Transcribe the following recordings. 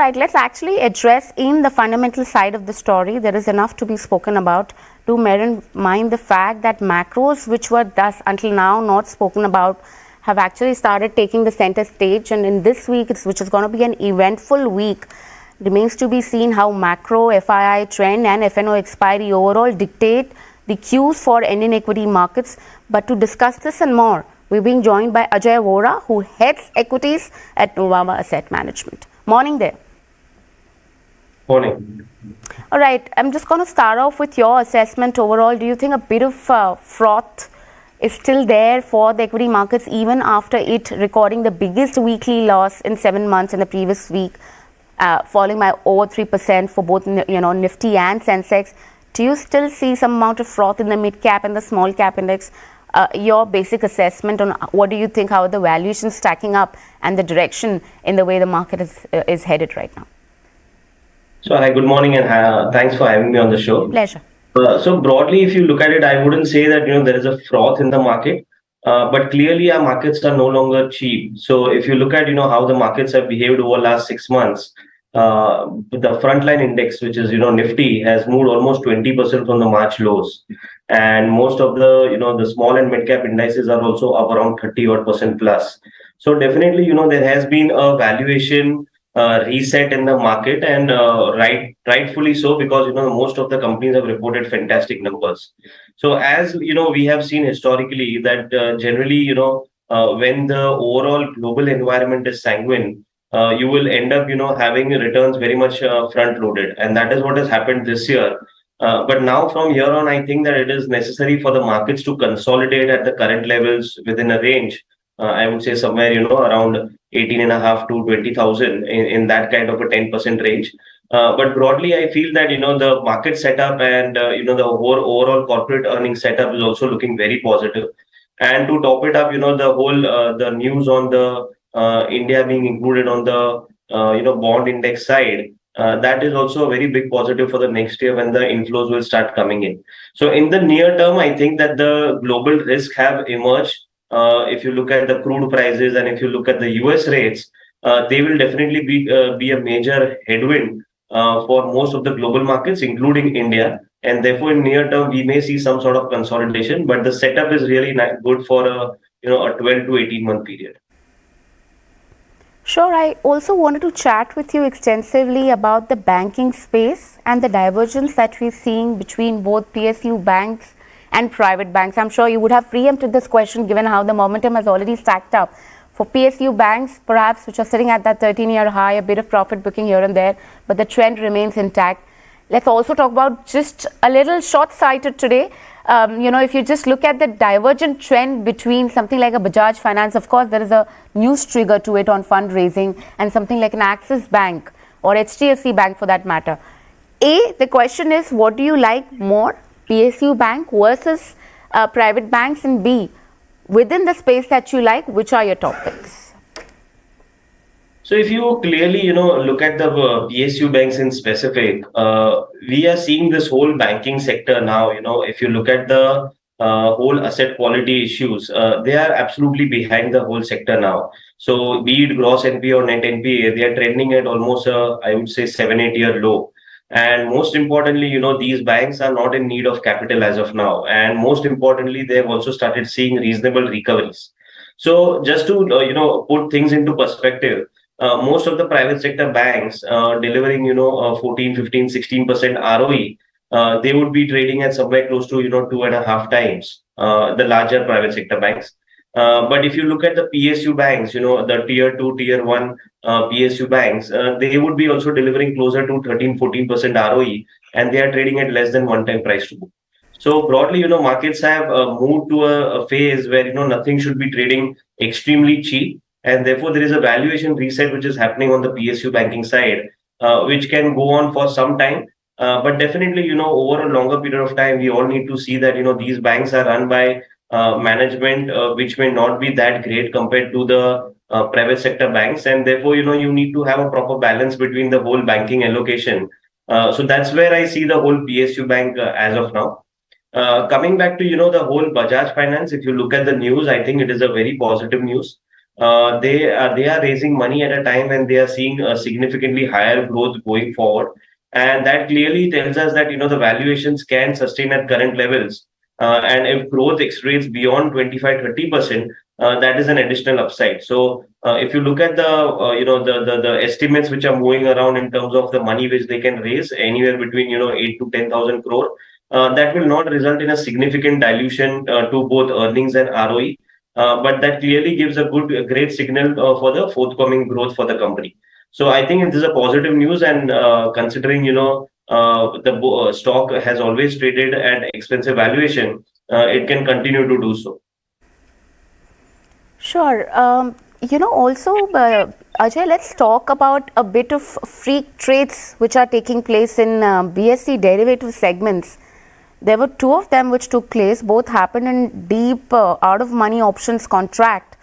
right, let's actually address in the fundamental side of the story. There is enough to be spoken about. Do bear in mind the fact that macros, which were thus until now not spoken about, have actually started taking the center stage. And in this week, which is going to be an eventful week, remains to be seen how macro, FII trend and FNO expiry overall dictate the cues for Indian equity markets. But to discuss this and more, we're being joined by Ajay Vora, who heads equities at Nuvama Asset Management. Morning there. Morning. All right, I'm just going to start off with your assessment overall. Do you think a bit of froth is still there for the equity markets even after it recording the biggest weekly loss in 7 months in the previous week, falling by over 3% for both Nifty and Sensex? Do you still see some amount of froth in the mid cap and the small cap index? Your basic assessment on what do you think, how are the valuations stacking up and the direction in the way the market is headed right now? So hi, good morning, and thanks for having me on the show. Pleasure. So broadly, if you look at it, I wouldn't say that there is a froth in the market, but clearly our markets are no longer cheap. So if you look at how the markets have behaved over the last 6 months, the frontline index, which is Nifty, has moved almost 20% from the March lows, and most of the the small and mid cap indices are also up around 30% plus. So definitely there has been a valuation reset in the market, and rightfully so, because most of the companies have reported fantastic numbers. So as we have seen historically that generally when the overall global environment is sanguine, you will end up having returns very much front loaded, and that is what has happened this year. But now from here on, I think that it is necessary for the markets to consolidate at the current levels within a range. I would say somewhere around 18.5 to 20,000 in that kind of a 10% range. But broadly, I feel that the market setup and the overall corporate earnings setup is also looking very positive. And to top it up, the whole the news on the India being included on the bond index side, that is also a very big positive for the next year when the inflows will start coming in. So in the near term, I think that the global risk have emerged. If you look at the crude prices and if you look at the US rates, they will definitely be a major headwind for most of the global markets, including India. And therefore, in near term, we may see some sort of consolidation, but the setup is really good for a 12 to 18-month period. Sure. I also wanted to chat with you extensively about the banking space and the divergence that we're seeing between both PSU banks and private banks. I'm sure you would have preempted this question given how the momentum has already stacked up. For PSU banks, perhaps, which are sitting at that 13-year high, a bit of profit booking here and there, but the trend remains intact. Let's also talk about just a little short-sighted today. If you just look at the divergent trend between something like a Bajaj Finance, of course, there is a news trigger to it on fundraising, and something like an Axis Bank or HDFC Bank for that matter. The question is, what do you like more, PSU Bank versus private banks? And B, within the space that you like, which are your top picks? So if you clearly, look at the PSU banks in specific, we are seeing this whole banking sector now, if you look at the whole asset quality issues, they are absolutely behind the whole sector now. So be it gross NPA or net NPA, they are trending at almost, I would say, 7-8 year low. And most importantly, these banks are not in need of capital as of now. And most importantly, they have also started seeing reasonable recoveries. So just to, put things into perspective, most of the private sector banks delivering 14, 15, 16% ROE, they would be trading at somewhere close to 2.5 times the larger private sector banks. But if you look at the PSU banks, the tier 2, tier 1 PSU banks, they would be also delivering closer to 13, 14% ROE, and they are trading at less than 1 time price to book. So broadly, markets have moved to a phase where nothing should be trading extremely cheap. And therefore, there is a valuation reset which is happening on the PSU banking side, which can go on for some time. But definitely, over a longer period of time, we all need to see that, these banks are run by management, which may not be that great compared to the private sector banks. And therefore, you need to have a proper balance between the whole banking allocation. So that's where I see the whole PSU bank as of now. Coming back to, the whole Bajaj Finance, if you look at the news, I think it is a very positive news. they are raising money at a time when they are seeing a significantly higher growth going forward, and that clearly tells us that the valuations can sustain at current levels. And if growth exceeds beyond 25-30%, that is an additional upside. So if you look at the the estimates which are moving around in terms of the money which they can raise, anywhere between 8 to 10,000 crore, that will not result in a significant dilution to both earnings and ROE. But that clearly gives a great signal for the forthcoming growth for the company. So I think it is a positive news, and considering the stock has always traded at expensive valuation, it can continue to do so. Sure. Also, Ajay, let's talk about a bit of freak trades which are taking place in BSE derivative segments. There were two of them which took place. Both happened in deep out-of-money options contract.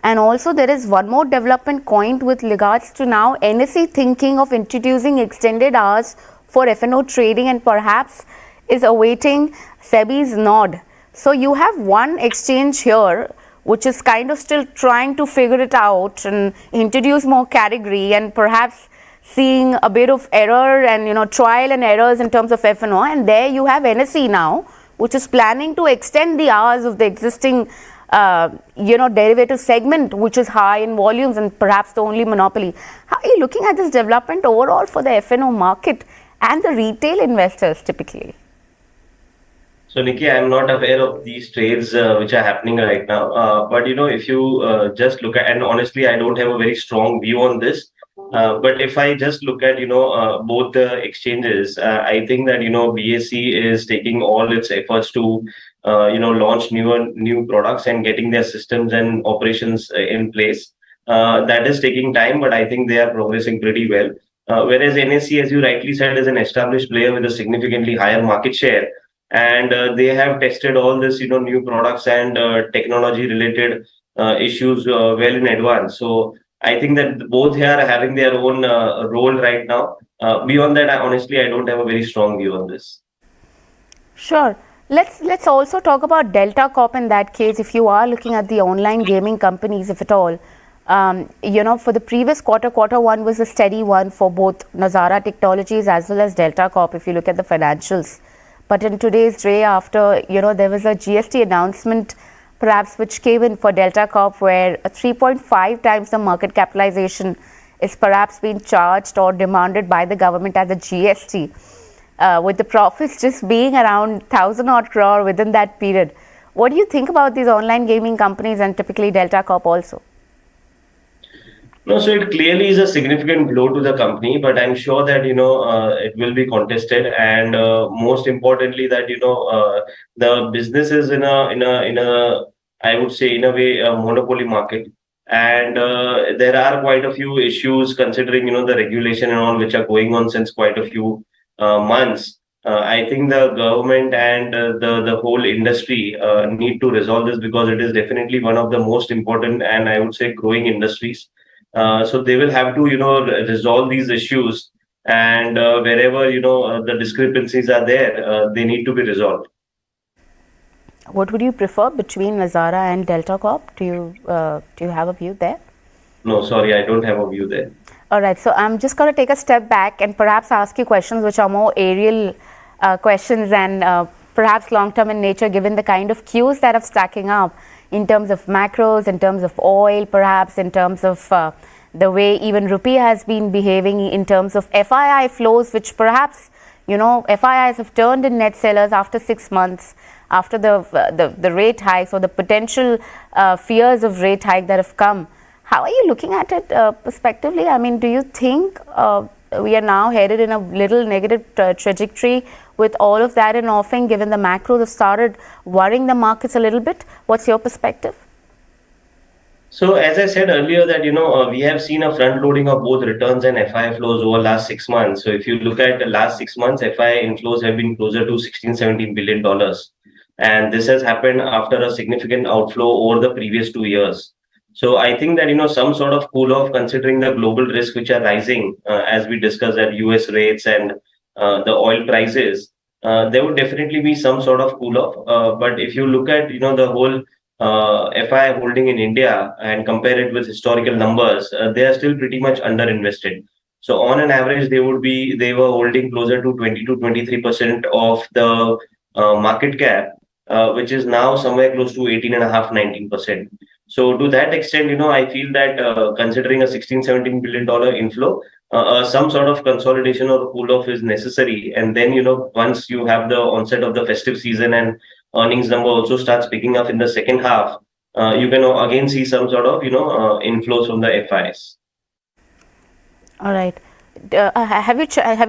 And also there is one more development coined with regards to now NSE thinking of introducing extended hours for F&O trading and perhaps is awaiting SEBI's nod. So you have one exchange here which is kind of still trying to figure it out and introduce more category and perhaps seeing a bit of error and trial and errors in terms of F&O, and there you have NSE now which is planning to extend the hours of the existing derivative segment which is high in volumes and perhaps the only monopoly. How are you looking at this development overall for the F&O market and the retail investors typically? So, Nikki, I'm not aware of these trades which are happening right now. But if you just look at, and honestly, I don't have a very strong view on this. But if I just look at both the exchanges, I think that BSE is taking all its efforts to launch new products and getting their systems and operations in place. That is taking time, but I think they are progressing pretty well. Whereas NSE, as you rightly said, is an established player with a significantly higher market share, and they have tested all this new products and technology related issues well in advance. So I think that both here are having their own role right now. Beyond that, honestly, I don't have a very strong view on this. Sure. Let's also talk about Delta Corp in that case. If you are looking at the online gaming companies, if at all, for the previous quarter one was a steady one for both Nazara Technologies as well as Delta Corp. If you look at the financials. But in today's day, after there was a GST announcement, perhaps which came in for Delta Corp, where 3.5 times the market capitalization is perhaps being charged or demanded by the government as a GST, with the profits just being around 1,000 odd crore within that period. What do you think about these online gaming companies and typically Delta Corp also? No, so it clearly is a significant blow to the company, but I'm sure that it will be contested, and most importantly that the business is in a I would say in a way a monopoly market, and there are quite a few issues considering the regulation and all which are going on since quite a few months. I think the government and the whole industry need to resolve this, because it is definitely one of the most important and I would say growing industries. So they will have to, resolve these issues, and wherever the discrepancies are there, they need to be resolved. What would you prefer between Nazara and Delta Corp? Do you have a view there? No, sorry, I don't have a view there. All right, so I'm just going to take a step back and perhaps ask you questions which are more aerial questions and perhaps long-term in nature, given the kind of cues that are stacking up in terms of macros, in terms of oil, perhaps in terms of the way even rupee has been behaving, in terms of FII flows, which perhaps, FIIs have turned in net sellers after 6 months, after the rate hikes or the potential fears of rate hike that have come. How are you looking at it prospectively? I mean, do you think we are now headed in a little negative trajectory with all of that in offing, given the macros have started worrying the markets a little bit? What's your perspective? So as I said earlier that, we have seen a front loading of both returns and FII flows over last 6 months. So if you look at the last 6 months, FII inflows have been closer to $16-17 billion. And this has happened after a significant outflow over the previous 2 years. So I think that, some sort of cool off considering the global risks which are rising, as we discussed at US rates and the oil prices, there would definitely be some sort of cool off. But if you look at, the whole FI holding in India and compare it with historical numbers, they are still pretty much underinvested. So on an average, they were holding closer to 20 to 23% of the market cap, which is now somewhere close to 18.5, 19%. So to that extent, I feel that considering a 16, $17 billion inflow, some sort of consolidation or cool off is necessary. And then, once you have the onset of the festive season and earnings number also starts picking up in the second half, you can again see some sort of, inflows from the FIs. All right. Have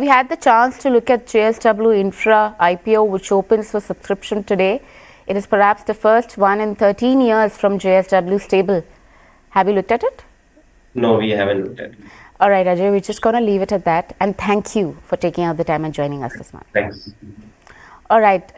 you had the chance to look at JSW Infra IPO, which opens for subscription today? It is perhaps the first one in 13 years from JSW stable. Have you looked at it? No, we haven't looked at it. All right, Ajay, we're just going to leave it at that. And thank you for taking out the time and joining us this morning. Thanks. All right.